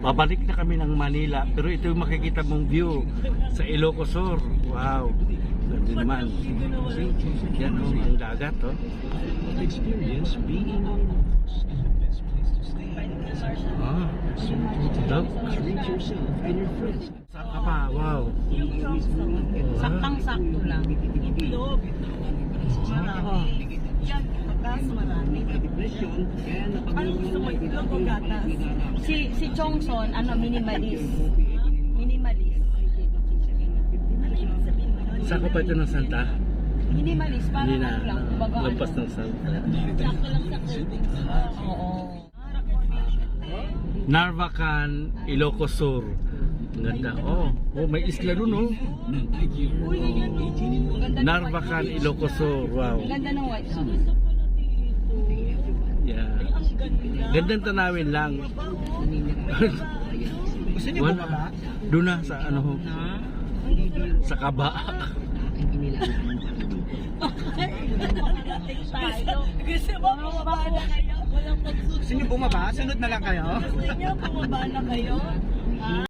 Babalik na kami ng Manila, pero ito yung makikita mong view sa Ilocos Sur. Wow, ganda naman. Yan oh, ang dagat oh. Experience being Ah, dog. treat yourself and your friends. Saan ka pa? Wow. Saktang-sakto lang. Itlog. Marami. Yan, gatas marami. Ano gusto mo, itlog o gatas? Si Chongson, minimalist. Minimalist. Ano ibig sabihin mo yun? Saan ka pa ito ng Santa? Minimalist, parang Hindi na, ano lang. Kumbaga, lampas ng Santa. sakto lang sa cravings. Oo. Narvacan, Ilocos Sur. Ang ganda. Oh, may isla dun oh. Uy, yan o. Ganda ng Narvacan, white Ilocos Sur. Wow. Ang ganda ng White House. Yeah. Gandang tanawin lang. Gusto niyo Wala. bumaba? Doon na sa ano ho. Sa Kaba. Gusto mo bumaba na kayo? Walang Gusto niyo bumaba? Sunod na lang kayo? Gusto niyo bumaba na kayo?